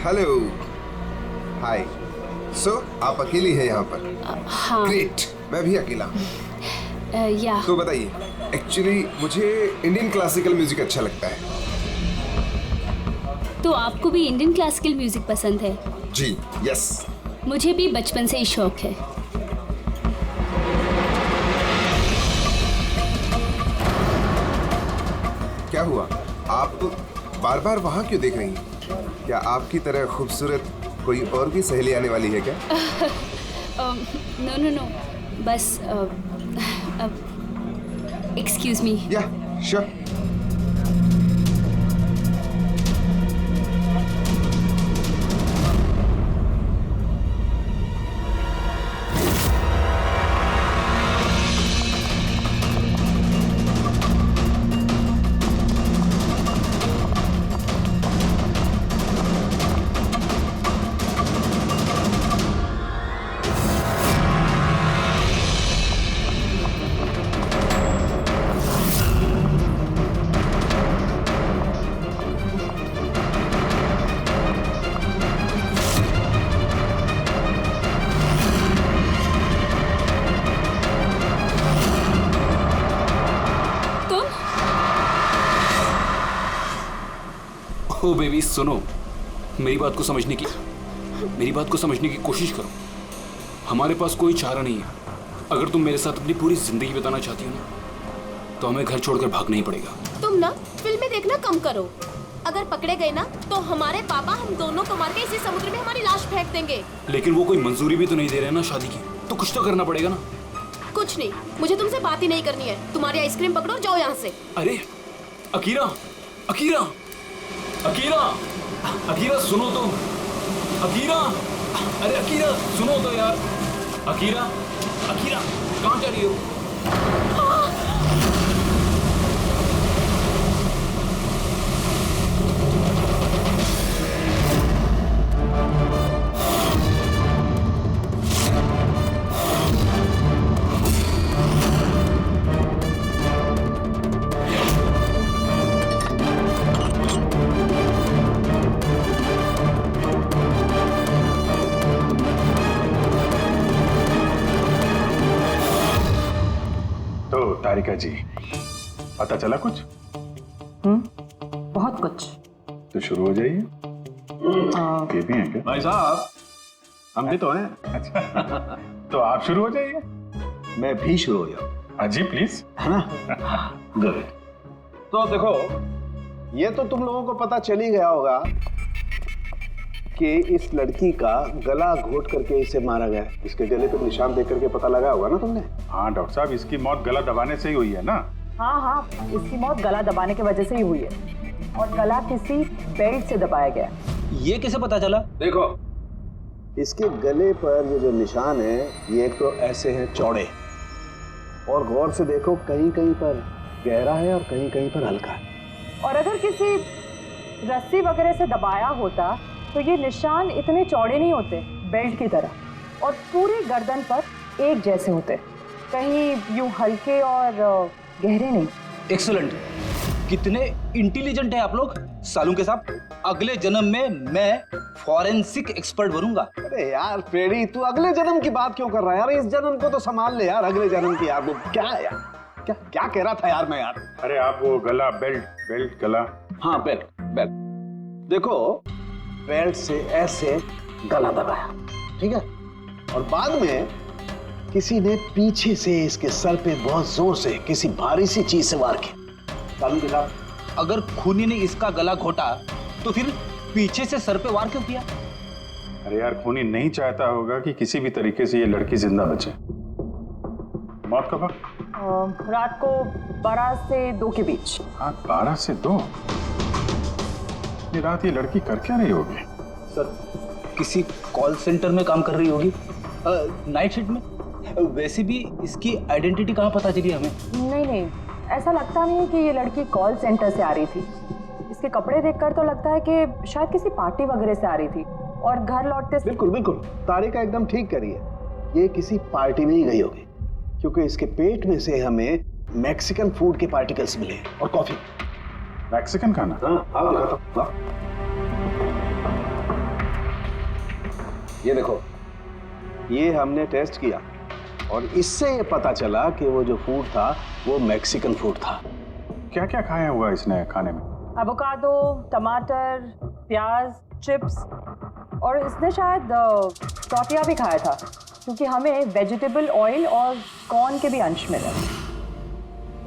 Hello, हाय। सो आप अकेली हैं यहाँ पर? हाँ। ग्रेट, मैं भी अकेला हूँ। या तो बताइए, एक्चुअली मुझे इंडियन क्लासिकल म्यूजिक अच्छा लगता है। तो आपको भी इंडियन क्लासिकल म्यूजिक पसंद है? जी, यस। मुझे भी बचपन से ही शौक है। क्या हुआ, आप बार बार वहाँ क्यों देख रही हैं? क्या आपकी तरह खूबसूरत कोई और भी सहेली आने वाली है क्या? नो नो नो, बस एक्सक्यूज मी। या, श्योर। ओ बेबी सुनो, मेरी बात को समझने की कोशिश करो। हमारे पास कोई चारा नहीं है। अगर तुम मेरे साथ अपनी पूरी जिंदगी बिताना चाहती हो ना, तो हमें घर छोड़कर भागना ही पड़ेगा। तुम ना फिल्में देखना कम करो। अगर पकड़े गए ना तो हमारे पापा हम दोनों को मार के इसी समुद्र में हमारी लाश फेंक देंगे। लेकिन वो कोई मंजूरी भी तो नहीं दे रहे ना शादी की, तो कुछ तो करना पड़ेगा ना। कुछ नहीं, मुझे तुमसे बात ही नहीं करनी है। तुम्हारी आइसक्रीम पकड़ो और जाओ यहाँ से। अरे अकीरा, अकीरा, अकीरा, अकीरा सुनो तो, अकीरा, अरे अकीरा सुनो तो यार, अकीरा, अकीरा कहाँ जा रही हो? तारिका जी, पता चला कुछ? बहुत कुछ। तो शुरू हो जाइए। ये भी है क्या? भाई साहब, हम भी तो हैं। अच्छा तो आप शुरू हो जाइए। मैं भी शुरू हो जाऊं? हाँ जी प्लीज। है ना? गुड। तो देखो, ये तो तुम लोगों को पता चल ही गया होगा कि इस लड़की का गला घोट करके इसे मारा गया। इसके गले पे निशान देख करके पता लगा होगा ना तुमने? हाँ डॉक्टर साहब, इसकी मौत गला दबाने से ही हुई है ना? हाँ, इसकी मौत गला दबाने की वजह से ही हुई है, और गला किसी बेल्ट से दबाया गया। ये कैसे पता चला? देखो, इसके गले पर ये जो निशान है, ये एक तो ऐसे हैं चौड़े, और गौर से देखो कहीं कहीं पर गहरा है और कहीं कहीं पर हल्का है। और अगर किसी रस्सी वगैरह से दबाया होता तो ये निशान इतने चौड़े नहीं होते, बेल्ट की तरह, और पूरे गर्दन पर एक जैसे होते, कहीं यूं हल्के और गहरे नहीं। एक्सीलेंट, कितने इंटेलिजेंट हैं आप लोग। सालू के साहब, अगले जन्म में मैं फॉरेंसिक एक्सपर्ट बनूंगा। अरे यार फ्रेडी, तू अगले जन्म की बात क्यों कर रहा है यार? इस जन्म को तो संभाल ले यार, अगले जन्म की यार। क्या है यार, क्या क्या कह रहा था यार मैं यार? अरे आप वो गला, बेल्ट गला। हाँ बेल्ट। देखो, बेल्ट से ऐसे गला दबाया, ठीक है, और बाद में किसी ने पीछे से इसके सर पे बहुत जोर से किसी भारी सी चीज से वार किया। सालू के साहब, अगर खूनी ने इसका गला घोटा तो फिर पीछे से सर पे वार क्यों किया? अरे यार, खूनी नहीं चाहता होगा कि किसी भी तरीके से ये लड़की जिंदा बचे। मौत कब? रात को 12 से 2 के बीच। हाँ, 12 से 2। ये रात ये लड़की कर क्या रही होगी? सर, किसी कॉल सेंटर में काम कर रही होगी, नाइट शिफ्ट में। वैसे भी इसकी आइडेंटिटी कहाँ पता चली हमें? नहीं, ऐसा लगता नहीं है कि ये लड़की कॉल सेंटर से आ रही थी। इसके कपड़े देखकर तो लगता है कि शायद किसी पार्टी वगैरह से आ रही थी, और घर लौटते बिल्कुल तारिका एकदम ठीक करी है। ये किसी पार्टी में ही गई होगी, क्योंकि इसके पेट में से हमें मैक्सिकन फूड के पार्टिकल्स मिले और कॉफी। मैक्सिकन खाना? हाँ, आओ दिखाता हूं। ये देखो, ये हमने टेस्ट किया और इससे ये पता चला कि वो जो फूड था वो मैक्सिकन फूड था। क्या क्या खाया हुआ इसने खाने में? एवोकाडो, टमाटर, प्याज, चिप्स और इसने शायद टॉटिया भी खाया था, क्योंकि हमें वेजिटेबल ऑयल और कॉर्न के भी अंश मिले।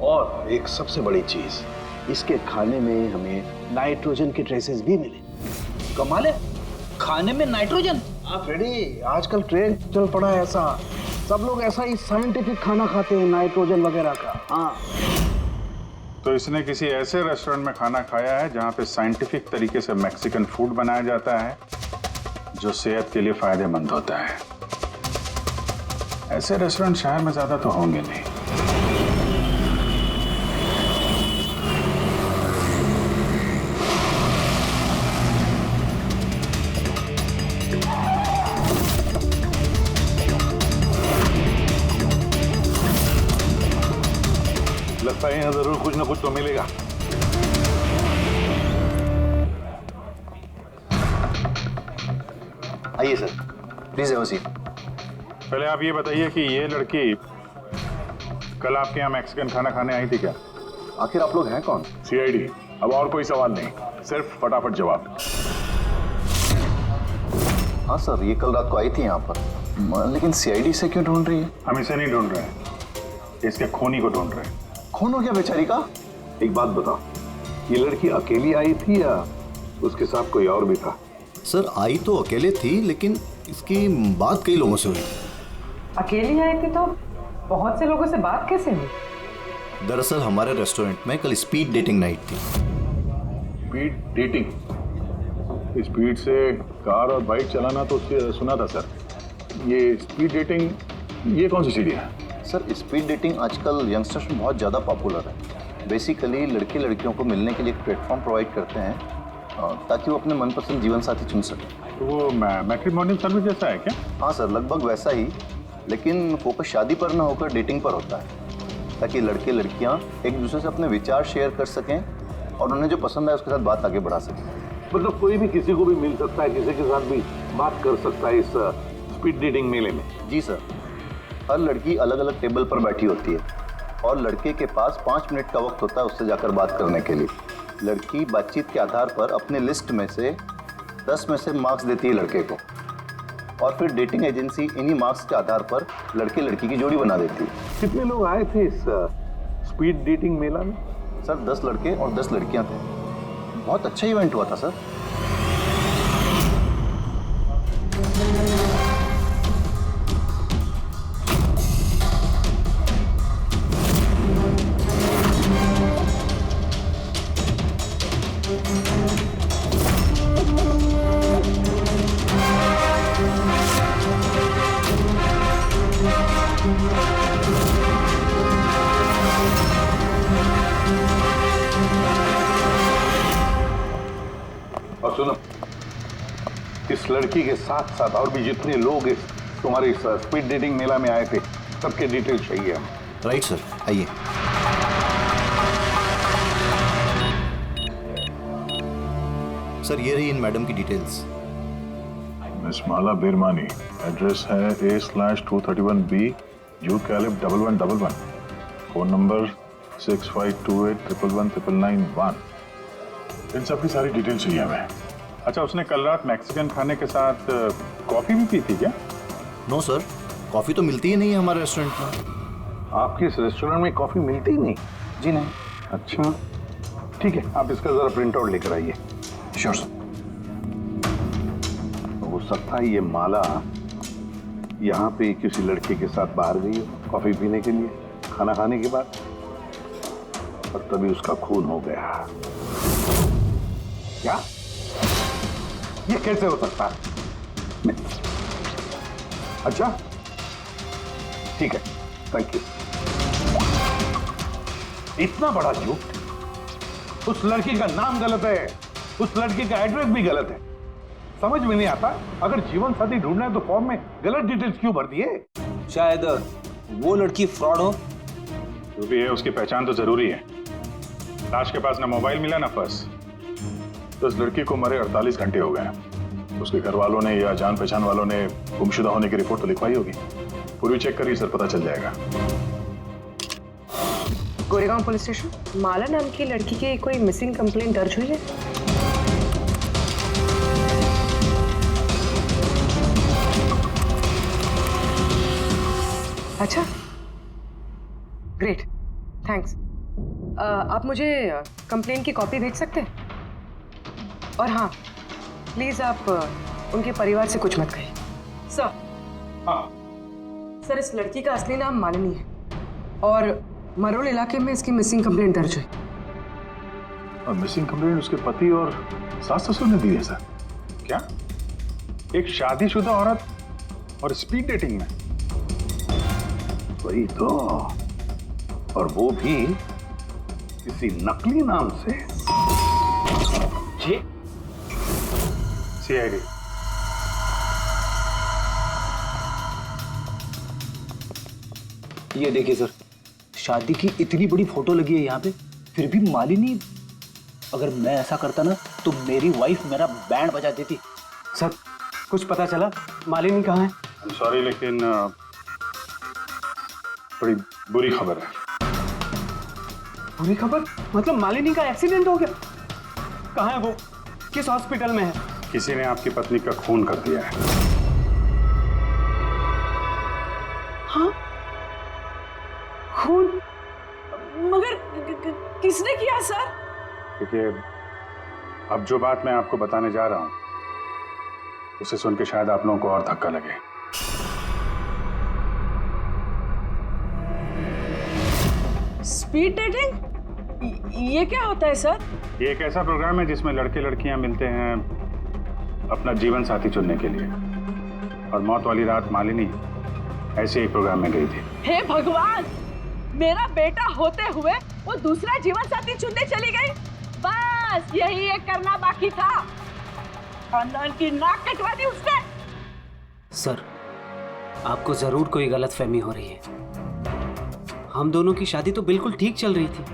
और एक सबसे बड़ी चीज, इसके खाने में हमें नाइट्रोजन के ट्रेसेस भी मिले। कमाल है, खाने में नाइट्रोजन। हाँ फ्रेडी, आजकल ट्रेंड चल पड़ा है ऐसा, सब लोग ऐसा ही साइंटिफिक खाना खाते हैं, नाइट्रोजन वगैरह का। हाँ, तो इसने किसी ऐसे रेस्टोरेंट में खाना खाया है जहां पे साइंटिफिक तरीके से मैक्सिकन फूड बनाया जाता है जो सेहत के लिए फायदेमंद होता है। ऐसे रेस्टोरेंट शहर में ज्यादा तो होंगे नहीं। लगता है यहाँ जरूर कुछ ना कुछ तो मिलेगा। आइए sir, please have a seat. पहले आप ये बताइए कि ये लड़की कल आपके यहाँ मैक्सिकन खाना खाने आई थी क्या? आखिर आप लोग हैं कौन? सीआईडी। अब और कोई सवाल नहीं, सिर्फ फटाफट जवाब। हाँ सर, ये कल रात को आई थी यहाँ पर, लेकिन सीआईडी से क्यों ढूंढ रही है? हम इसे नहीं ढूंढ रहे हैं, इसके खूनी को ढूंढ रहे हैं। खून हो गया बेचारी का? एक बात बताओ, ये लड़की अकेली आई थी या उसके साथ कोई और भी था? सर आई तो अकेले थी, लेकिन इसकी बात कई लोगों से हुई। अकेली आई थी तो बहुत से लोगों से बात कैसे हुई? दरअसल हमारे रेस्टोरेंट में कल स्पीड डेटिंग नाइट थी। Speed dating? स्पीड से कार और बाइक चलाना तो सुना था सर। ये स्पीड डेटिंग, ये कौन सी सीढ़ी है? सर स्पीड डेटिंग आजकल यंगस्टर्स में बहुत ज़्यादा पॉपुलर है। बेसिकली लड़के लड़कियों को मिलने के लिए एक प्लेटफॉर्म प्रोवाइड करते हैं ताकि वो अपने मनपसंद जीवन साथी चुन सकें। तो वो मैट्रिमोनियल सर्विस जैसा है क्या? हाँ सर, लगभग वैसा ही, लेकिन फोकस शादी पर ना होकर डेटिंग पर होता है, ताकि लड़के लड़कियाँ एक दूसरे से अपने विचार शेयर कर सकें और उन्हें जो पसंद है उसके साथ बात आगे बढ़ा सकें। मतलब कोई भी किसी को भी मिल सकता है, किसी के साथ भी बात कर सकता है इस स्पीड डेटिंग मेले में? जी सर, हर लड़की अलग अलग टेबल पर बैठी होती है और लड़के के पास 5 मिनट का वक्त होता है उससे जाकर बात करने के लिए। लड़की बातचीत के आधार पर अपने लिस्ट में से 10 में से मार्क्स देती है लड़के को, और फिर डेटिंग एजेंसी इन्हीं मार्क्स के आधार पर लड़के लड़की की जोड़ी बना देती है। कितने लोग आए थे इस स्पीड डेटिंग मेला में? सर 10 लड़के और 10 लड़कियां थे। बहुत अच्छा इवेंट हुआ था सर। और सुनो, इस लड़की के साथ साथ और भी जितने लोग इस तुम्हारे इस स्पीड डेटिंग मेला में आए थे, सबके डिटेल्स चाहिए हमें। राइट सर, आइए। सर ये रही इन मैडम की डिटेल्स। मिस माला बिरमानी, एड्रेस है A/231B जू कैलिब 1111, फोन नंबर 6528119991। इन सब की सारी डिटेल चाहिए हमें। अच्छा, उसने कल रात मैक्सिकन खाने के साथ कॉफी भी पी थी क्या? नो सर, कॉफ़ी तो मिलती ही नहीं है हमारे रेस्टोरेंट में। आपके इस रेस्टोरेंट में कॉफी मिलती ही नहीं? जी नहीं। अच्छा ठीक है, आप इसका जरा प्रिंट आउट लेकर आइए। Sure sir. हो सकता है ये माला यहाँ पे किसी लड़के के साथ बाहर गई हो कॉफी पीने के लिए खाना खाने के बाद, और तभी उसका खून हो गया। क्या? ये कैसे हो सकता है? अच्छा ठीक है, थैंक यू। इतना बड़ा झूठ! उस लड़की का नाम गलत है, उस लड़की का एड्रेस भी गलत है। समझ में नहीं आता, अगर जीवन साथी ढूंढना है तो फॉर्म में गलत डिटेल्स क्यों भर दिए? शायद वो लड़की फ्रॉड हो। जो भी है उसकी पहचान तो जरूरी है। लाश के पास ना मोबाइल मिला ना पर्स, तो उस लड़की को मरे 48 घंटे हो गए। उसके घर वालों ने या जान पहचान वालों ने गुमशुदा होने की रिपोर्ट तो लिखवाई होगी। पूरी चेक करिए सर, पता चल जाएगा। गोरेगांव पुलिस स्टेशन, माला नाम की लड़की की कोई मिसिंग कंप्लेंट दर्ज हुई है? अच्छा, ग्रेट, थैंक्स। आप मुझे कंप्लेंट की कॉपी भेज सकते हैं? और हाँ, प्लीज आप उनके परिवार से कुछ मत कहिए। सर, हाँ सर, इस लड़की का असली नाम मालिनी है और मरोल इलाके में इसकी मिसिंग कंप्लेंट दर्ज हुई। और मिसिंग कंप्लेंट उसके पति और सास ससुर ने दी है सर? क्या, एक शादीशुदा औरत और स्पीड डेटिंग में? वही तो, और वो भी किसी नकली नाम से। जी सीआईडी। ये देखिए सर, शादी की इतनी बड़ी फोटो लगी है यहाँ पे, फिर भी मालिनी। अगर मैं ऐसा करता ना तो मेरी वाइफ मेरा बैंड बजा देती। सर, कुछ पता चला मालिनी कहाँ है? सॉरी, लेकिन बड़ी बुरी खबर है। बुरी खबर? मतलब मालिनी का एक्सीडेंट हो गया? कहाँ है वो? किस हॉस्पिटल में है? किसी ने आपकी पत्नी का खून कर दिया है। हाँ? खून? मगर किसने किया सर? देखिए, अब जो बात मैं आपको बताने जा रहा हूं उसे सुन के शायद आप लोगों को और धक्का लगे। Speed dating? ये क्या होता है सर? ये एक ऐसा प्रोग्राम है जिसमें लड़के लड़कियां मिलते हैं अपना जीवन साथी चुनने के लिए। और मौत वाली रात मालिनी ऐसे एक प्रोग्राम में गई थी। हे भगवान, मेरा बेटा होते हुए वो दूसरा जीवन साथी चुनने चली गई। बस यही एक करना बाकी था। खानदान की नाक कटवा दी उसने। सर, आपको जरूर कोई गलतफहमी हो रही है। हम दोनों की शादी तो बिल्कुल ठीक चल रही थी,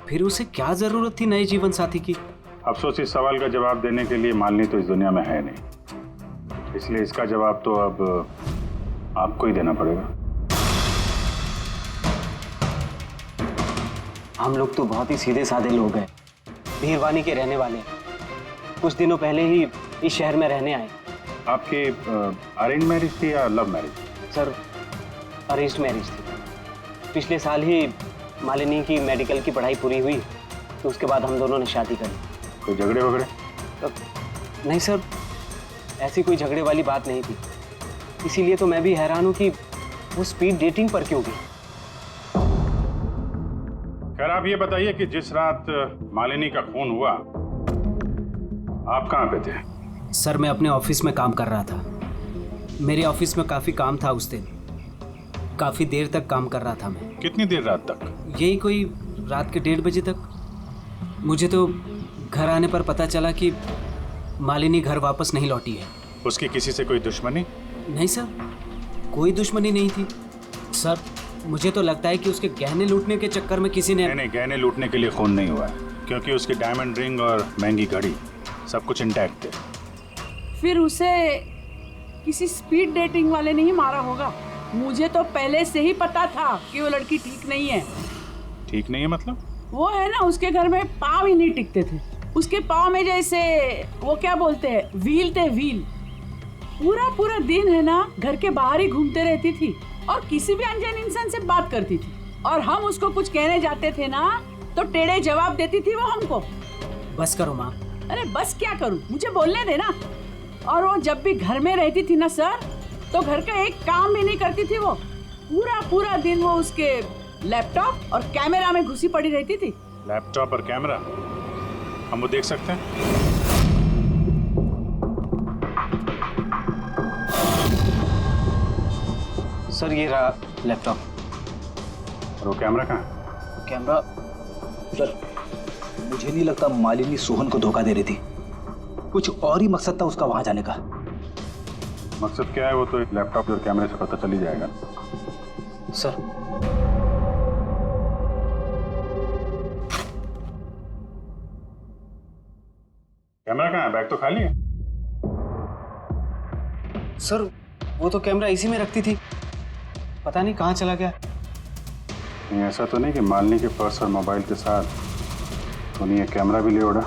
फिर उसे क्या जरूरत थी नए जीवन साथी की? अफसोस, इस सवाल का जवाब देने के लिए मालिनी तो इस दुनिया में है नहीं, इसलिए इसका जवाब तो अब आपको ही देना पड़ेगा। हम लोग तो बहुत ही सीधे साधे लोग हैं, भीरवानी के रहने वाले हैं। कुछ दिनों पहले ही इस शहर में रहने आए। आपकी अरेंज मैरिज थी या love marriage? Sir, arranged marriage थी। पिछले साल ही मालिनी की मेडिकल की पढ़ाई पूरी हुई, तो उसके बाद हम दोनों ने शादी कर ली। कोई झगड़े वगड़े? नहीं सर, ऐसी कोई झगड़े वाली बात नहीं थी। इसीलिए तो मैं भी हैरान हूँ कि वो स्पीड डेटिंग पर क्यों गई। खैर, आप ये बताइए कि जिस रात मालिनी का खून हुआ आप कहाँ पे थे? सर, मैं अपने ऑफिस में काम कर रहा था। मेरे ऑफिस में काफ़ी काम था उस दिन। काफ़ी देर तक काम कर रहा था मैं। कितनी देर रात तक? यही कोई रात के 1:30 बजे तक। मुझे तो घर आने पर पता चला कि मालिनी घर वापस नहीं लौटी है। उसकी किसी से कोई दुश्मनी? नहीं सर, कोई दुश्मनी नहीं थी। सर, मुझे तो लगता है कि उसके गहने लूटने के चक्कर में किसी ने। नहीं, गहने लूटने के लिए खून नहीं हुआ है, क्योंकि उसकी डायमंड रिंग और महंगी घड़ी सब कुछ इंटैक्ट थे। फिर उसे किसी स्पीड डेटिंग वाले ने ही मारा होगा। मुझे तो पहले से ही पता था कि वो लड़की ठीक नहीं है। ठीक नहीं है मतलब? वो है ना, उसके घर में पाँव ही नहीं टिकते थे। उसके पाँव में जैसे वो क्या बोलते हैं, व्हील थे, व्हील। पूरा दिन है ना घर के बाहर ही घूमते रहती थी और किसी भी अनजान इंसान से बात करती थी। और हम उसको कुछ कहने जाते थे ना तो टेढ़े जवाब देती थी वो हमको। बस करो माँ। अरे बस क्या करूँ, मुझे बोलने देना। और वो जब भी घर में रहती थी ना सर, तो घर का एक काम भी नहीं करती थी वो। पूरा दिन वो उसके लैपटॉप और कैमरा में घुसी पड़ी रहती थी। लैपटॉप और कैमरा, हम वो देख सकते हैं? सर, ये रहा लैपटॉप। और वो कैमरा कहाँ है? कैमरा? सर, मुझे नहीं लगता मालिनी सोहन को धोखा दे रही थी। कुछ और ही मकसद था उसका वहां जाने का। मकसद क्या है वो तो एक लैपटॉप और कैमरे से पता चल ही जाएगा। सर, कैमरा कहाँ है? बैग तो खाली है। सर वो तो कैमरा इसी में रखती थी, पता नहीं कहाँ चला गया। नहीं ऐसा तो नहीं कि मालिनी के पर्स और मोबाइल के साथ उन्हें ये कैमरा भी ले उड़ा?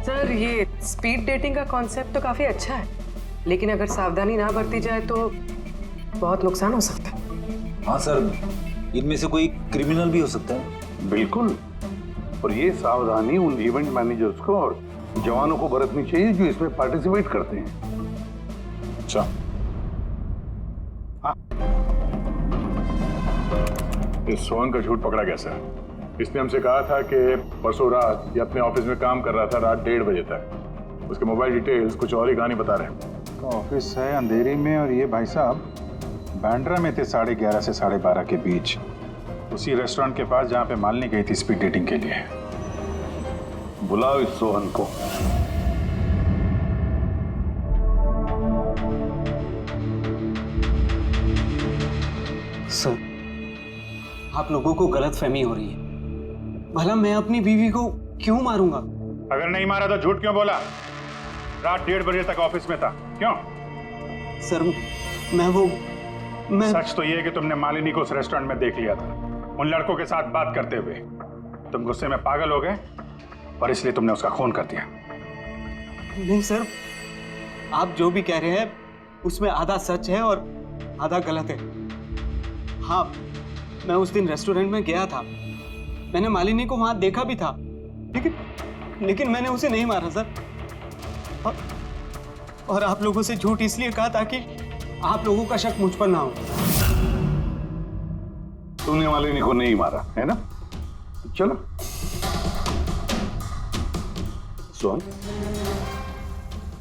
सर ये स्पीड डेटिंग का कॉन्सेप्ट तो काफी अच्छा है, लेकिन अगर सावधानी ना बरती जाए तो बहुत नुकसान हो सकता है। हाँ सर, इनमें से कोई क्रिमिनल भी हो सकता है। बिल्कुल, और ये सावधानी उन इवेंट मैनेजर्स को और जवानों को बरतनी चाहिए जो इसमें पार्टिसिपेट करते हैं। अच्छा, इस सोहन का झूठ पकड़ा कैसा? इसने हमसे कहा था कि परसों रात ये अपने ऑफिस में काम कर रहा था रात 1:30 बजे तक। उसके मोबाइल डिटेल्स कुछ और ही कहानी बता रहे हैं। ऑफिस है अंधेरी में और ये भाई साहब बांद्रा में थे 11:30 से 12:30 के बीच, उसी रेस्टोरेंट के पास जहाँ पे मालिनी गई थी स्पीड डेटिंग के लिए। बुलाओ इस सोहन को। सर आप लोगों को गलतफहमी हो रही है। भला मैं अपनी बीवी को क्यों मारूंगा? अगर नहीं मारा तो झूठ क्यों बोला? रात 1:30 बजे तक ऑफिस में था, क्यों? सर मैं सच तो ये है कि तुमने मालिनी को उस रेस्टोरेंट में देख लिया था उन लड़कों के साथ बात करते हुए। तुम गुस्से में पागल हो गए और इसलिए तुमने उसका खून कर दिया। नहीं सर, आप जो भी कह रहे हैं उसमें आधा सच है और आधा गलत है। हाँ, मैं उस दिन रेस्टोरेंट में गया था, मैंने मालिनी को वहां देखा भी था, लेकिन मैंने उसे नहीं मारा सर। और आप लोगों से झूठ इसलिए कहा ताकि आप लोगों का शक मुझ पर ना हो। तूने मालिनी को नहीं मारा है ना? चलो सोहन,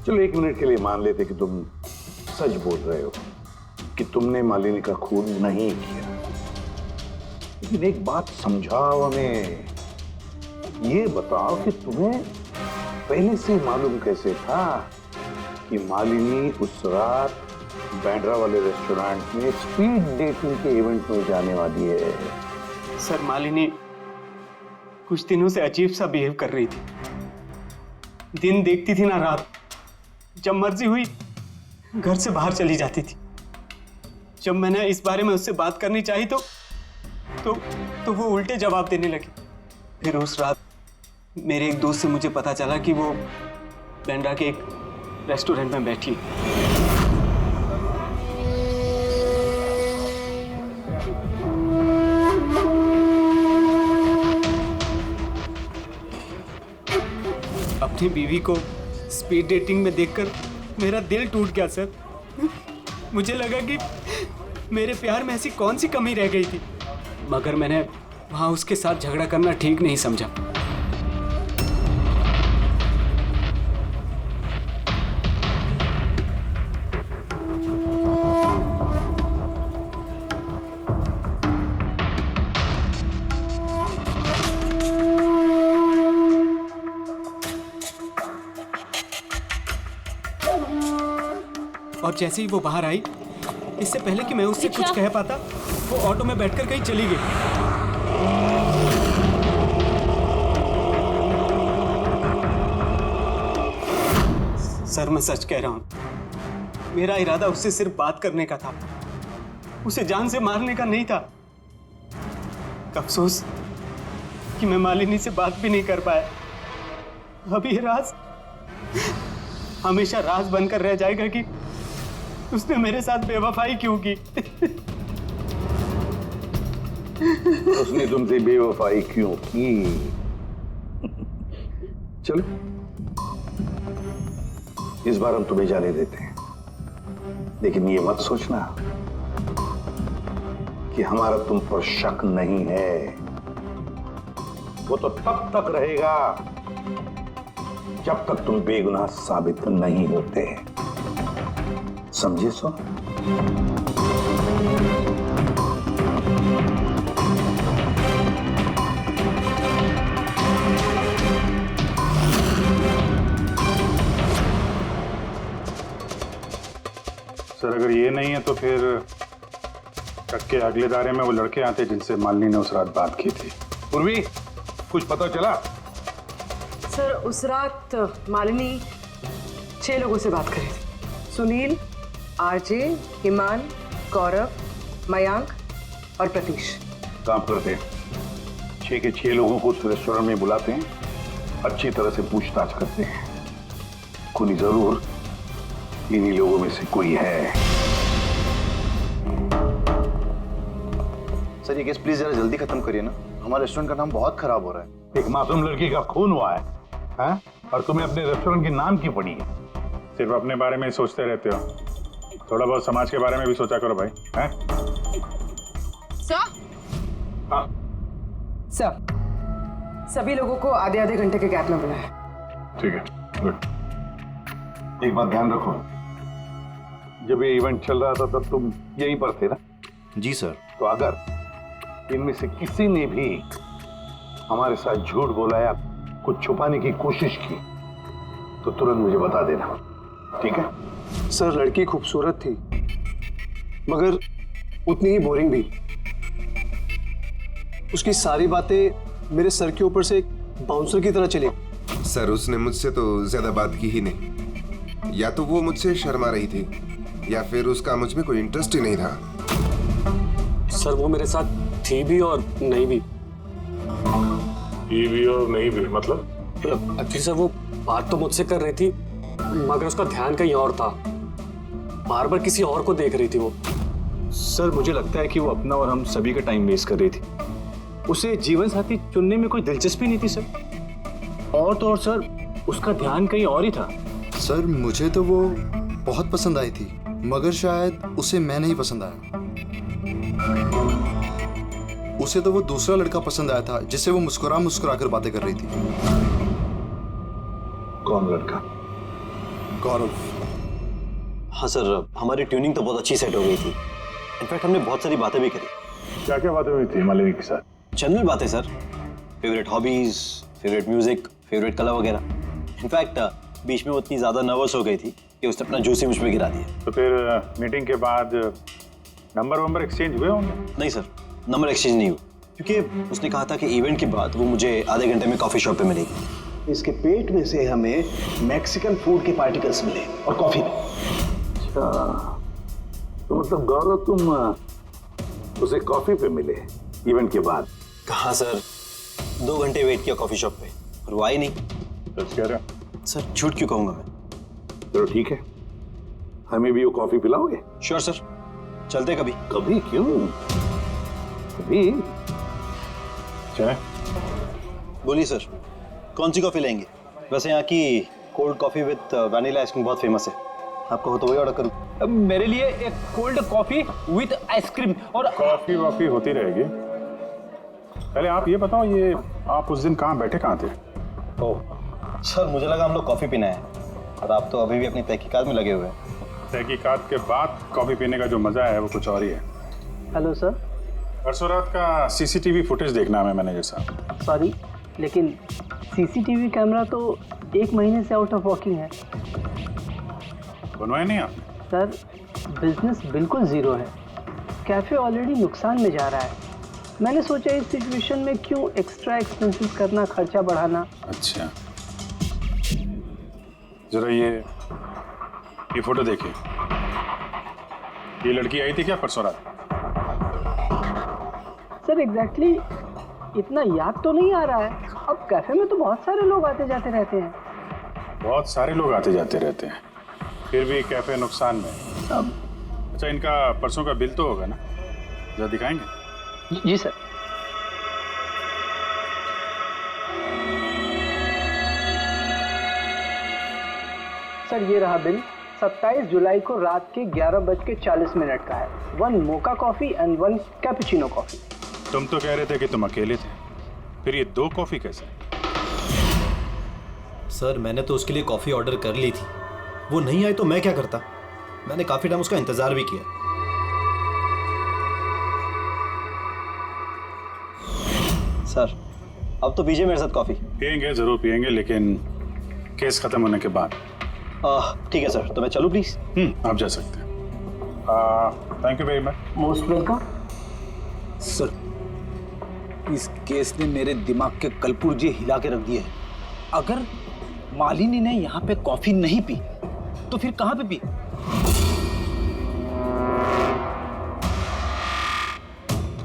चलो 1 मिनट के लिए मान लेते कि तुम सच बोल रहे हो कि तुमने मालिनी का खून नहीं किया, लेकिन एक बात समझाओ हमें। ये बताओ कि तुम्हें पहले से मालूम कैसे था कि मालिनी उस रात बांद्रा वाले रेस्टोरेंट में स्पीड डेटिंग के इवेंट में जाने वाली है? सर मालिनी कुछ दिनों से अजीब सा बिहेव कर रही थी। दिन देखती थी ना रात, जब मर्जी हुई घर से बाहर चली जाती थी। जब मैंने इस बारे में उससे बात करनी चाहिए तो वो उल्टे जवाब देने लगी। फिर उस रात मेरे एक दोस्त से मुझे पता चला कि वो बांद्रा के एक रेस्टोरेंट में बैठी। अपनी बीवी को स्पीड डेटिंग में देखकर मेरा दिल टूट गया सर। मुझे लगा कि मेरे प्यार में ऐसी कौन सी कमी रह गई थी, मगर मैंने वहां उसके साथ झगड़ा करना ठीक नहीं समझा। और जैसे ही वो बाहर आई, इससे पहले कि मैं उससे कुछ कह पाता, वो ऑटो में बैठकर कहीं चली गई। सर मैं सच कह रहा हूं, मेरा इरादा उससे सिर्फ बात करने का था, उसे जान से मारने का नहीं था। अफसोस कि मैं मालिनी से बात भी नहीं कर पाया। अब ये राज हमेशा राज बनकर रह जाएगा कि उसने मेरे साथ बेवफाई क्यों की। उसने तुमसे बेवफाई क्यों की? चलो इस बार हम तुम्हें जाने देते हैं, लेकिन ये मत सोचना कि हमारा तुम पर शक नहीं है। वो तो तब तक रहेगा जब तक तुम बेगुनाह साबित नहीं होते। समझे सो? सर अगर ये नहीं है तो फिर ट्रक के अगले दायरे में वो लड़के आते जिनसे मालिनी ने उस रात बात की थी। पूर्वी, कुछ पता चला? सर उस रात मालिनी 6 लोगों से बात कर रही थी। सुनील, आरजे, ईमान, गौरव, मयांक और प्रतीश। काम करते हैं, 6 के 6 लोगों को उस रेस्टोरेंट में बुलाते हैं, अच्छी तरह से पूछताछ करते हैं। कोई जरूर इन्हीं लोगों में से कोई है। सर ये केस प्लीज जरा जल्दी खत्म करिए ना, हमारे रेस्टोरेंट का नाम बहुत खराब हो रहा है। एक मासूम लड़की का खून हुआ है, हैं? और तुम्हें अपने रेस्टोरेंट के नाम की पड़ी है। सिर्फ अपने बारे में ही सोचते रहते हो, थोड़ा बहुत समाज के बारे में भी सोचा करो भाई, हैं? सर, हाँ सर सभी लोगों को आधे आधे घंटे के गैप में बुलाएं। ठीक है, गुड। एक बात ध्यान रखो, जब ये इवेंट चल रहा था तब तुम यहीं पर थे ना? जी सर। तो अगर इनमें से किसी ने भी हमारे साथ झूठ बोला या कुछ छुपाने की कोशिश की तो तुरंत मुझे बता देना, ठीक है? सर लड़की खूबसूरत थी मगर उतनी ही बोरिंग भी। उसकी सारी बातें मेरे सर के ऊपर से एक बाउंसर की तरह चली। सर उसने मुझसे तो ज्यादा बात की ही नहीं, या तो वो मुझसे शर्मा रही थी या फिर उसका मुझ में कोई इंटरेस्ट ही नहीं था। सर वो मेरे साथ थी भी और नहीं भी। थी भी और नहीं भी मतलब? एक्चुअली सर वो बात तो मुझसे कर रही थी मगर उसका ध्यान कहीं और था, बार बार किसी और को देख रही थी वो। सर मुझे लगता है कि वो अपना और हम सभी का टाइम वेस्ट कर रही थी। उसे जीवन साथी चुनने में कोई दिलचस्पी नहीं थी सर। और तो और सर उसका ध्यान कहीं और ही था। सर मुझे तो वो बहुत पसंद आई थी मगर शायद उसे मैं नहीं पसंद आया। उसे तो वो दूसरा लड़का पसंद आया था जिससे वो मुस्कुरा कर बातें कर रही थी। कौन लड़का? गौरव। हाँ सर, हमारी ट्यूनिंग तो बहुत अच्छी सेट हो गई थी। इनफैक्ट हमने बहुत सारी बातें भी करी। क्या क्या बातें हुई थी मालिनी के साथ? जनरल बातें sir, favourite hobbies, favourite music, favourite colour वगैरह। इनफैक्ट बीच में वो इतनी ज्यादा नर्वस हो गई थी कि उसने अपना जूस ही मुझ पे गिरा दिया। तो फिर मीटिंग के बाद नंबर एक्सचेंज हुए होंगे? नहीं सर, नंबर एक्सचेंज नहीं हुआ क्योंकि उसने कहा था कि इवेंट के बाद वो मुझे आधे घंटे में कॉफी शॉप पे मिलेगी। इसके पेट में से हमें मैक्सिकन फूड के पार्टिकल्स मिले और कॉफी में। अच्छा, तो मतलब गौरव तुम उसे कॉफी पे मिले इवेंट के बाद? कहाँ सर, 2 घंटे वेट किया कॉफी शॉप पे और वो आई नहीं। सच कह रहे हो? सर झूठ क्यों कहूंगा मैं। चलो ठीक है, हमें भी वो कॉफी पिलाओगे? श्योर सर, चलते कभी। कभी क्यों? कभी चले। बोलिए सर, कौन सी कॉफी लेंगे? वैसे यहाँ की cold coffee with vanilla ice cream बहुत फेमस है, आपको हो तो वही ऑर्डर करूँ। मेरे लिए एक कोल्ड कॉफी विद आइसक्रीम। और कॉफी वॉफी होती रहेगी। पहले आप ये बताओ, ये आप उस दिन कहाँ बैठे कहाँ थे? ओह सर, मुझे लगा हम लोग कॉफी पीना है और आप तो अभी भी अपनी तहकीकात में लगे हुए हैं। तहकीकात के बाद कॉफी पीने का जो मजा है वो कुछ और ही है। Hello sir. परसों रात का सीसीटीवी फुटेज देखना है मैनेजर साहब। सॉरी, लेकिन सीसीटीवी कैमरा तो 1 महीने से आउट ऑफ वर्किंग है। बनवाए नहीं आप? सर बिजनेस बिल्कुल ज़ीरो है, कैफ़े ऑलरेडी नुकसान में जा रहा है। मैंने सोचा इस सिचुएशन में क्यों एक्स्ट्रा एक्सपेंसेस करना, खर्चा बढ़ाना। अच्छा, जरा ये फोटो देखिए। ये लड़की आई थी क्या परसों रात? सर एग्जैक्टली इतना याद तो नहीं आ रहा है। अब कैफ़े में तो बहुत सारे लोग आते जाते रहते हैं। बहुत सारे लोग आते जाते रहते हैं, फिर भी कैफे नुकसान में। अच्छा, इनका परसों का बिल तो होगा ना, जरा दिखाएंगे? जी सर। सर ये रहा बिल। 27 जुलाई को रात के 11:40 का है। 1 mocha coffee and 1 cappuccino coffee. तुम तो कह रहे थे कि तुम अकेले थे, फिर ये 2 कॉफी कैसे? सर मैंने तो उसके लिए कॉफी ऑर्डर कर ली थी, वो नहीं आई तो मैं क्या करता। मैंने काफी टाइम उसका इंतजार भी किया। सर अब तो पीजिए मेरे साथ कॉफी। पियेंगे, जरूर पियेंगे, लेकिन केस खत्म होने के बाद। ठीक है सर, तो मैं चलूँ प्लीज? आप जा सकते हैं। Thank you very much. Most welcome. Sir, इस केस ने मेरे दिमाग के कलपुर्जे हिला के रख दिए हैं। अगर मालिनी ने यहाँ पे कॉफी नहीं पी तो फिर कहाँ पे पी?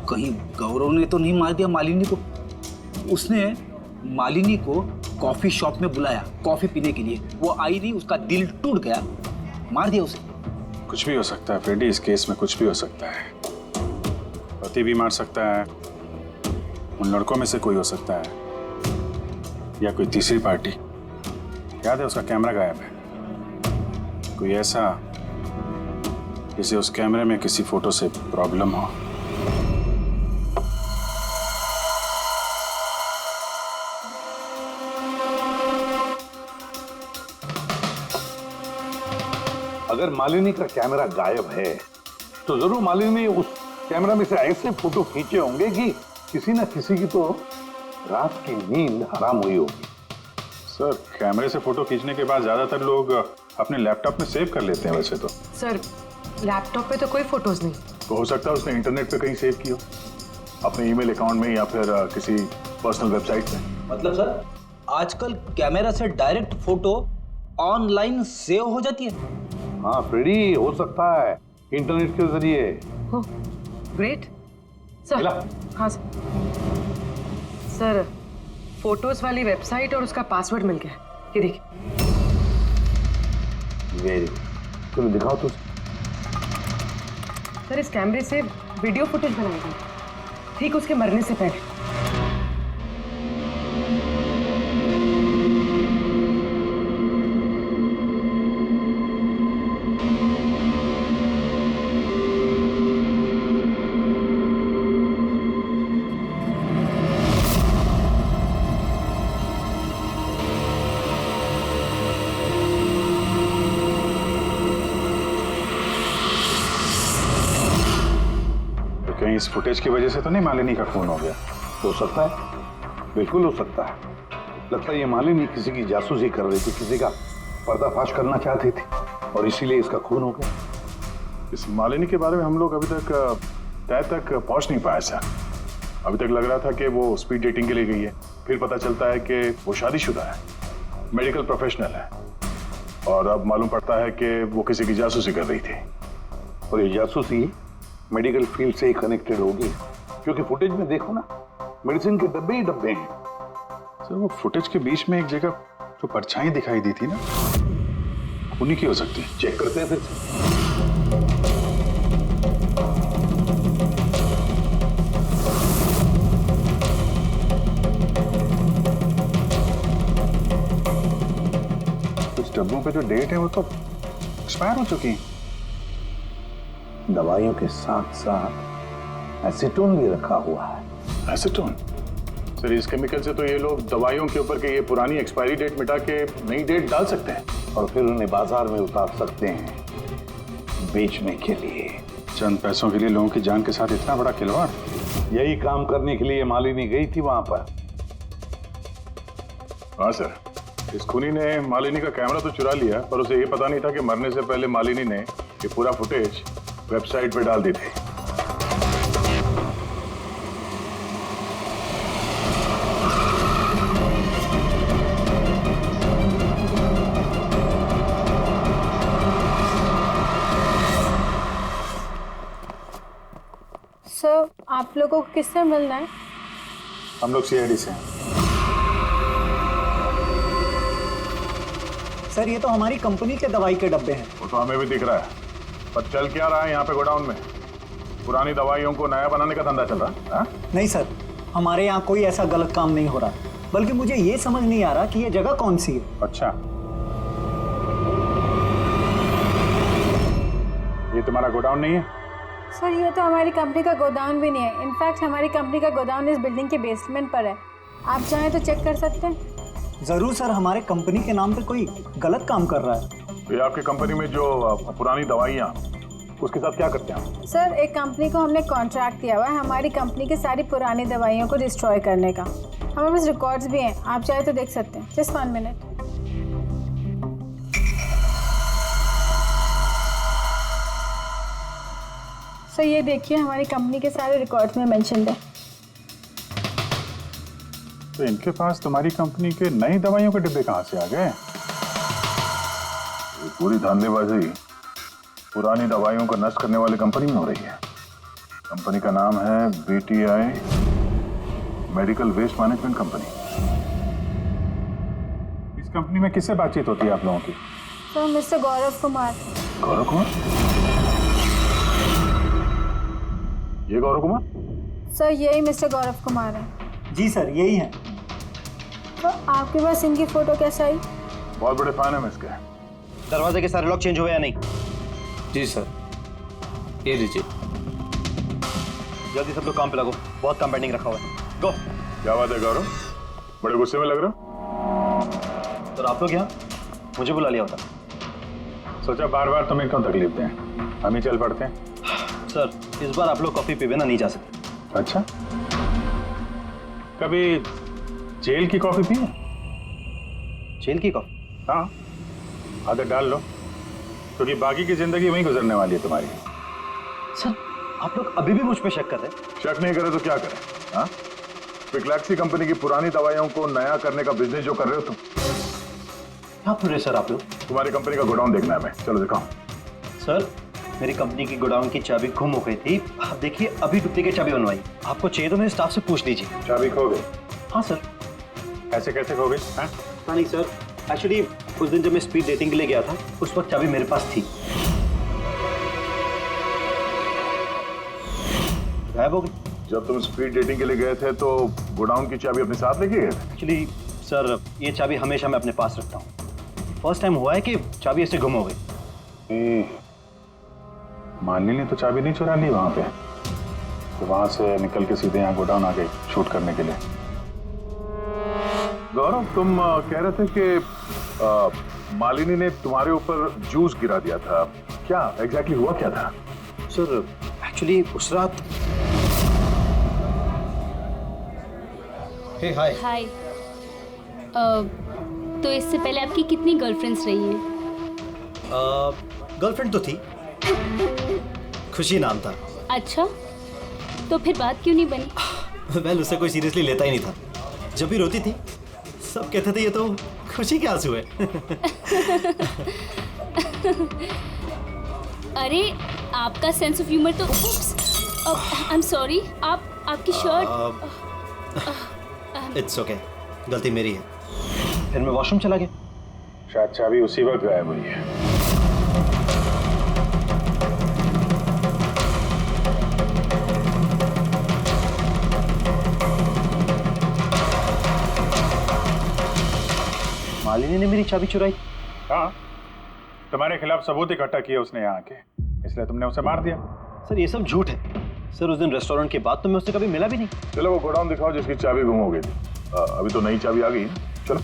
कहीं गौरव ने तो नहीं मार दिया मालिनी को? उसने मालिनी को कॉफी शॉप में बुलाया कॉफी पीने के लिए, वो आई नहीं, उसका दिल टूट गया, मार दिया उसे। कुछ भी हो सकता है फ्रेडी, इस केस में कुछ भी हो सकता है। पति भी मार सकता है, उन लड़कों में से कोई हो सकता है, या कोई तीसरी पार्टी। याद है उसका कैमरा गायब है, कोई ऐसा जिसे उस कैमरे में किसी फोटो से प्रॉब्लम हो। अगर मालिनी का कैमरा गायब है तो जरूर मालिनी ने उस कैमरा में से ऐसे फोटो खींचे होंगे कि किसी न किसी की तो रात की नींद हराम हुई होगी। सर, कैमरे से फोटो खींचने के बाद ज्यादातर लोग अपने लैपटॉप में सेव कर लेते हैं। वैसे तो सर, लैपटॉप पे तो कोई फोटोज नहीं। तो हो सकता है उसने इंटरनेट पे कहीं सेव की हो, अपने ईमेल अकाउंट में या फिर किसी पर्सनल वेबसाइट पे। मतलब सर, आजकल कैमरा से डायरेक्ट फोटो ऑनलाइन सेव हो जाती है? हाँ फ्रेडी, हो सकता है इंटरनेट के जरिए। हो, ग्रेट सर। हाँ सर, फोटोज वाली वेबसाइट और उसका पासवर्ड मिल गया, ये देखिए। वेरी गुड, चलो दिखाओ तो। सर, इस कैमरे से वीडियो फुटेज बनाई गई ठीक उसके मरने से पहले। कहीं इस फुटेज की वजह से तो नहीं मालिनी का खून हो गया? हो सकता है, बिल्कुल हो सकता है। लगता है ये मालिनी किसी की जासूसी कर रही थी, किसी का पर्दाफाश करना चाहती थी और इसीलिए इसका खून हो गया। इस मालिनी के बारे में हम लोग अभी तक तय तक पहुंच नहीं पाए सर। अभी तक लग रहा था कि वो स्पीड डेटिंग के लिए गई है, फिर पता चलता है कि वो शादीशुदा है, मेडिकल प्रोफेशनल है, और अब मालूम पड़ता है कि वो किसी की जासूसी कर रही थी। और ये जासूसी मेडिकल फील्ड से ही कनेक्टेड होगी, क्योंकि फुटेज में देखो ना, मेडिसिन के डब्बे ही डब्बे हैं। सर, वो फुटेज के बीच में एक जगह जो परछाई दिखाई दी थी ना, उन्हीं की हो सकती है। चेक करते हैं फिर से। कुछ डब्बों पे जो डेट है वो तो एक्सपायर हो चुकी है। दवाइयों के साथ साथ एसीटोन भी रखा हुआ है। एसीटोन? सर, इस केमिकल से तो ये लोग दवाइयों के ऊपर के ये पुरानी एक्सपायरी डेट मिटा के नई डेट डाल सकते हैं और फिर उन्हें बाजार में उतार सकते हैं बेचने के लिए। चंद पैसों के लिए लोगों की जान के साथ इतना बड़ा खिलवाड़? यही काम करने के लिए मालिनी गई थी वहां पर। हाँ सर, इस खूनी ने मालिनी का कैमरा तो चुरा लिया, पर उसे ये पता नहीं था कि मरने से पहले मालिनी ने ये पूरा फुटेज वेबसाइट पे डाल दी थी। सर, आप लोगों को किससे मिलना है? हम लोग सीआईडी से हैं। सर, ये तो हमारी कंपनी के दवाई के डब्बे हैं। वो तो हमें भी दिख रहा है, पर चल क्या रहा है यहाँ पे गोडाउन में? पुरानी दवाइयों को नया बनाने का धंधा चल रहा है? नहीं सर, हमारे यहाँ कोई ऐसा गलत काम नहीं हो रहा, बल्कि मुझे ये समझ नहीं आ रहा कि ये जगह कौन सी है। अच्छा, ये तुम्हारा गोडाउन नहीं है? सर, ये तो हमारी कंपनी का गोदाम भी नहीं है। इनफैक्ट हमारी कंपनी का गोदाम इस बिल्डिंग के बेसमेंट पर है। आप चाहें तो चेक कर सकते हैं। जरूर सर, हमारे कंपनी के नाम पे कोई गलत काम कर रहा है। तो ये आपकी कंपनी में जो पुरानी दवाइयाँ, उसके साथ क्या करते हैं? सर, एक कंपनी को हमने कॉन्ट्रैक्ट दिया हुआ है हमारी कंपनी की सारी पुरानी दवाइयों को डिस्ट्रॉय करने का। हमारे पास रिकॉर्ड्स भी हैं, आप चाहे तो देख सकते हैं। Just 1 minute. सर ये देखिए हमारी कंपनी के सारे रिकॉर्ड्स में मेंशन है। तो इनके पास तुम्हारी कंपनी के नई दवाइयों के डिब्बे कहाँ से आ गए? ये पूरी धांधलेबाजी पुरानी दवाइयों को नष्ट करने वाली कंपनी में हो रही है। कंपनी का नाम है BTI medical waste management company. इस कंपनी में किससे बातचीत होती है आप लोगों की? Sir mister Gaurav Kumar. गौरव कुमार? ये गौरव कुमार? सर यही मिस्टर गौरव कुमार है। जी सर यही है। तो आपके पास इनकी फोटो कैसे आई? बहुत बड़े फैन है इसके। दरवाजे के सारे लॉक चेंज हुए या नहीं? जी सर, ये लीजिए। जल्दी सब लोग काम पे लगो, बहुत काम पेंडिंग रखा हुआ है। गो। क्या बात है गौरव, बड़े गुस्से में लग रहे हो? तो आप लोग यहाँ मुझे बुला लिया होता। सोचा बार बार तुम्हें क्यों तकलीफ दें, हम ही चल पड़ते हैं। सर इस बार आप लोग कॉफी पी बिना नहीं जा सकते। अच्छा, कभी जेल की कॉफी पी है? जेल की कॉफी? हाँ, आदत डाल लो, क्योंकि बाकी की जिंदगी वहीं गुजरने वाली है तुम्हारी। सर आप लोग अभी भी मुझ पे शक कर रहे हैं? शक नहीं करे तो क्या करें? हाँ, पिक्लैक्सी कंपनी की पुरानी दवाइयों को नया करने का बिजनेस जो कर रहे हो तुम। क्या पूरे सर आप लोग? तुम्हारी कंपनी का गोडाउन देखना है मैं, चलो दिखाओ। सर मेरी कंपनी की गोडाउन की चाबी गुम हो गई थी, आप देखिए अभी डुप्लीकेट चाबी बनवाई। आपको चाहिए तो मेरे स्टाफ से पूछ लीजिए। चाबी खो गई? हाँ सर। ऐसे कैसे खो गई? हाँ नहीं सर, एक्चुअली उस दिन जब मैं स्पीड डेटिंग के लिए गया था उस वक्त चाबी मेरे पास थी। गायब हो गई। जब तुम स्पीड डेटिंग के लिए गए थे तो गोडाउन की चाबी अपने साथ लेके गए थे? एक्चुअली सर ये चाबी हमेशा मैं अपने पास रखता हूँ। फर्स्ट टाइम हुआ है कि चाबी ऐसे गुम हो गई। मालिनी ने तो चाबी नहीं चुरा ली वहां पे, तो वहां से निकल के सीधे यहाँ गोडाउन आ गए शूट करने के लिए। गौरव तुम कह रहे थे कि मालिनी ने तुम्हारे ऊपर जूस गिरा दिया था, क्या एग्जैक्टली हुआ क्या था? सर एक्चुअली उस रात। हे हाय। हाय। तो इससे पहले आपकी कितनी गर्लफ्रेंड्स रही हैं? गर्लफ्रेंड तो थी, खुशी नाम था। अच्छा, तो फिर बात क्यों नहीं बनी? वेल उसे कोई सीरियसली लेता ही नहीं था। जब भी रोती थी सब कहते थे ये तो खुशी के आंसू है। अरे आपका सेंस ऑफ ह्यूमर तो आई एम सॉरी, आपकी शर्ट। इट्स ओके, गलती मेरी है। फिर मैं वॉशरूम चला गया। शायद चाबी उसी वक्त गायब हुई है। मालिनी ने मेरी चाबी चुराई? हाँ, तुम्हारे खिलाफ सबूत इकट्ठा किया उसने यहाँ आके, इसलिए तुमने उसे मार दिया। सर ये सब झूठ है। सर उस दिन रेस्टोरेंट के बाद तो मैं उससे कभी मिला भी नहीं। चलो वो गोडाउन दिखाओ जिसकी चाबी गुम हो गई थी। अभी तो नई चाबी आ गई है, चलो।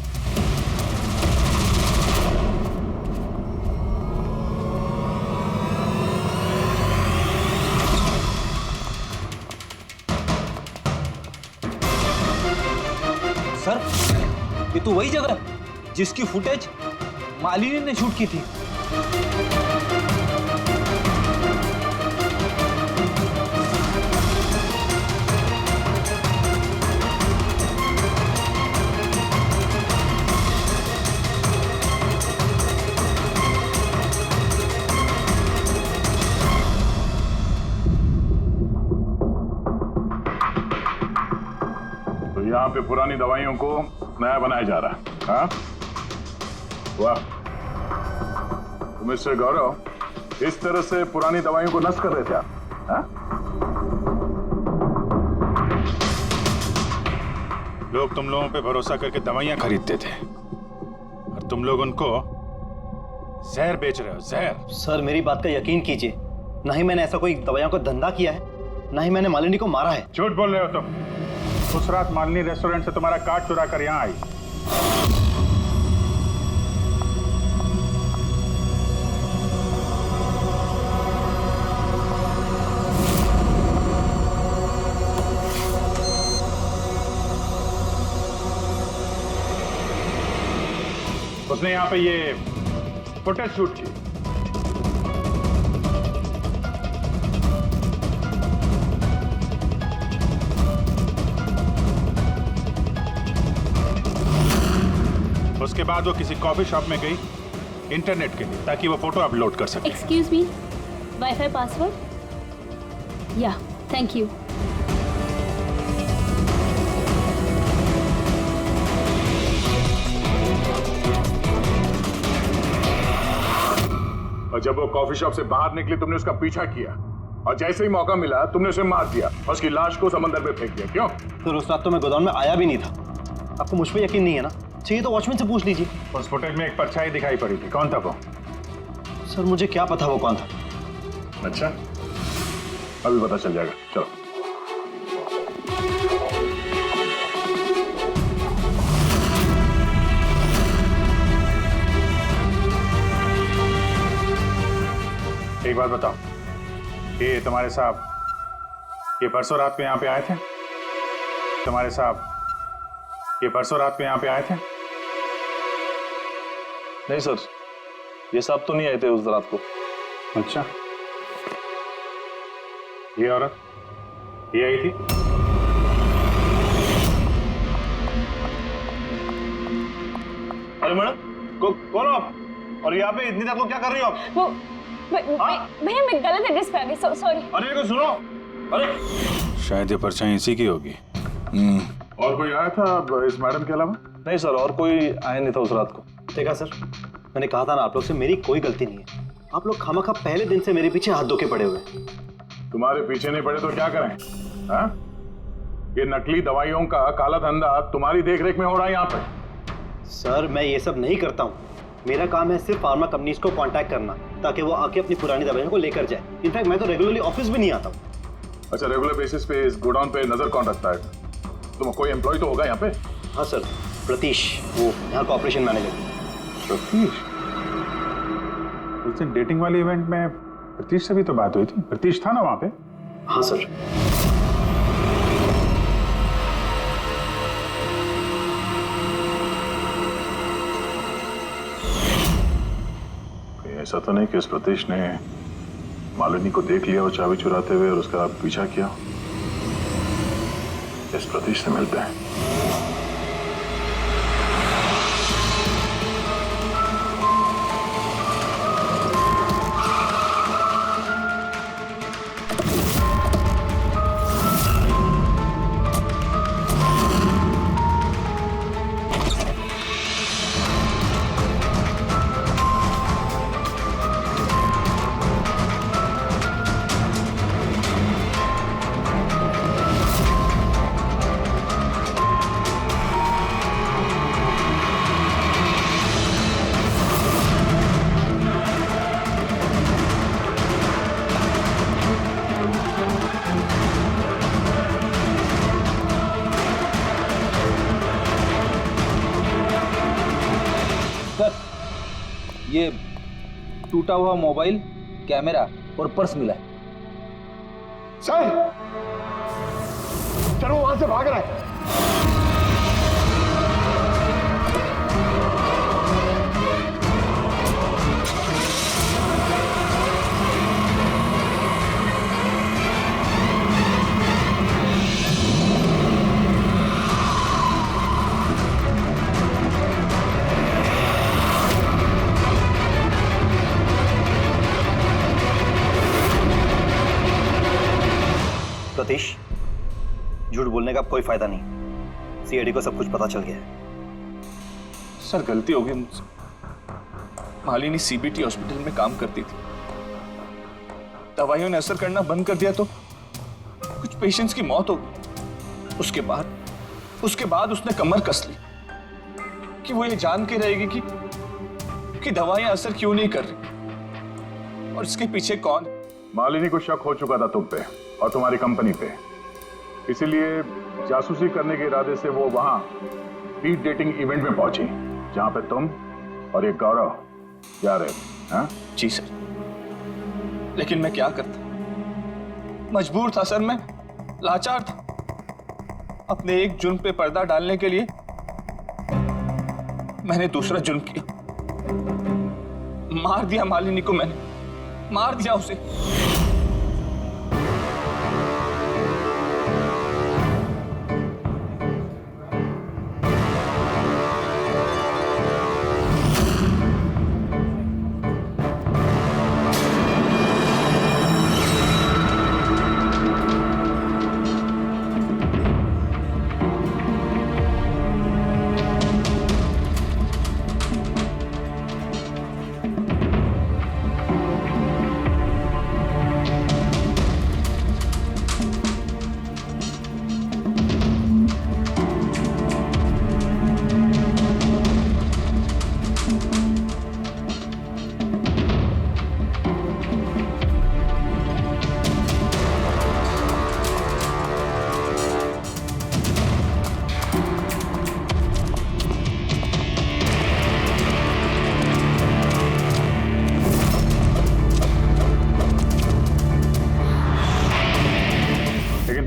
सर ये तो वही जगह है जिसकी फुटेज मालिनी ने शूट की थी। तो यहाँ पे पुरानी दवाइयों को नया बनाया जा रहा है। हाँ वाह, तो मिस्टर गौरव इस तरह से पुरानी दवाइयों को नष्ट कर रहे थे आप? हाँ? लोग तुम लोगों पे भरोसा करके दवाइयां खरीदते थे और तुम लोग उनको जहर बेच रहे हो, जहर। सर मेरी बात का यकीन कीजिए, ना ही मैंने ऐसा कोई दवाइयों का धंधा किया है, ना ही मैंने मालिनी को मारा है। झूठ बोल रहे हो तुम। उस रात मालिनी रेस्टोरेंट से तुम्हारा कार्ड चुरा कर यहाँ आई। उसने यहाँ पे ये फुटेज शूट की। बाद वो किसी कॉफी शॉप में गई इंटरनेट के लिए, ताकि वो फोटो अपलोड कर सके। Excuse me, wifi password? या, थैंक यू। और जब वो कॉफी शॉप से बाहर निकली तुमने उसका पीछा किया, और जैसे ही मौका मिला तुमने उसे मार दिया और उसकी लाश को समंदर में फेंक दिया। क्यों? तो उस रात तो मैं गोदाम में आया भी नहीं था। आपको मुझ पर यकीन नहीं है ना? चाहिए तो वॉचमैन से पूछ लीजिए। उस फुटेज में एक परछाई दिखाई पड़ी थी, कौन था वो? सर मुझे क्या पता वो कौन था। अच्छा, अभी पता चल जाएगा, चलो। एक बात बताओ, ये तुम्हारे साहब ये परसों रात को यहाँ पे आए थे? तुम्हारे साहब ये परसों रात को यहाँ पे आए थे? नहीं सर, ये साहब तो नहीं आए थे उस रात को। अच्छा, ये औरत ये आई थी? अरे मैडम, कौन हो आप? और यहाँ पे इतनी देर को क्या कर रही हो आप? वो भैया मैं गलत एड्रेस पे आ गई, सॉरी। अरे को सुनो, अरे शायद ये परछाई इसी की होगी। और कोई आया था इस मैडम के अलावा? नहीं सर, और कोई आया नहीं था उस रात को। देखा सर, मैंने कहा था ना आप लोग से मेरी कोई गलती नहीं है। आप लोग खामखा पहले दिन से मेरे पीछे हाथ धो के पड़े हुए। तुम्हारे पीछे नहीं पड़े तो क्या करें? हाँ? ये नकली दवाइयों का काला धंधा तुम्हारी देखरेख में हो रहा है यहाँ पे। सर मैं ये सब नहीं करता हूँ। मेरा काम है सिर्फ फार्मा कंपनीज को कांटेक्ट करना, ताकि वो आके अपनी पुरानी दवाइयों को लेकर जाए। इनफैक्ट मैं तो रेगुलरली ऑफिस भी नहीं आता हूँ। अच्छा, रेगुलर बेसिस पे इस गोडाउन पे नजर कौन रखता है? तुम कोई एम्प्लॉय तो होगा यहाँ पे? हाँ सर, प्रतीश, वो यहाँ का ऑपरेशन मैनेजर। प्रतीश? उस दिन डेटिंग वाले इवेंट में प्रतीश से भी तो बात हुई थी। प्रतीश था ना वहाँ पे? हाँ सर। ऐसा तो नहीं कि उस प्रतीश ने मालिनी को देख लिया और चाबी चुराते हुए और उसका पीछा किया? इस प्रतीश से मिलते हैं। ये टूटा हुआ मोबाइल, कैमरा और पर्स मिला है। सर, चलो वहां से भाग रहा है। सतीश, झूठ बोलने का कोई फायदा नहीं। सीआईडी को सब कुछ पता चल गया है। सर गलती हो गई मुझसे। मालिनी सीबीटी हॉस्पिटल में काम करती थी। दवाइयों ने असर करना बंद कर दिया तो कुछ पेशेंट्स की मौत हो गई। उसके बाद उसने कमर कस ली कि वो ये जान के रहेगी कि दवाइयां असर क्यों नहीं कर रही और इसके पीछे कौन। मालिनी को शक हो चुका था तुम पे और तुम्हारी कंपनी पे, इसीलिए जासूसी करने के इरादे से वो वहां स्पीड डेटिंग इवेंट में पहुंची जहां पे तुम और एक गौरव जा रहे थे। हाँ? जी सर, लेकिन मैं क्या करता, मजबूर था सर, मैं लाचार था। अपने एक जुर्म पे पर्दा डालने के लिए मैंने दूसरा जुर्म किया। मार दिया मालिनी को, मैंने मार दिया उसे।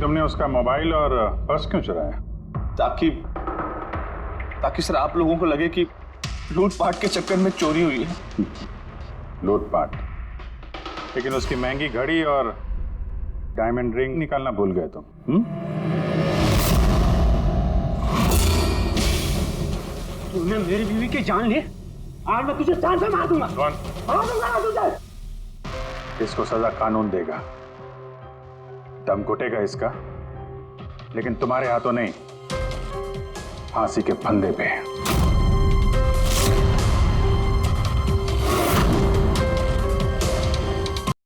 तुमने उसका मोबाइल और पर्स क्यों चुराया? ताकि सर आप लोगों को लगे कि लूटपाट के चक्कर में चोरी हुई है। लूटपाट? लेकिन उसकी महंगी घड़ी और डायमंड रिंग निकालना भूल गए तुम। तूने मेरी बीवी की जान ली, आज मैं तुझे जान से मार दूंगा। कौन? मार दूंगा तुझे। इसको सजा कानून देगा, दम घुटेगा इसका, लेकिन तुम्हारे हाथों नहीं, फांसी के फंदे पे।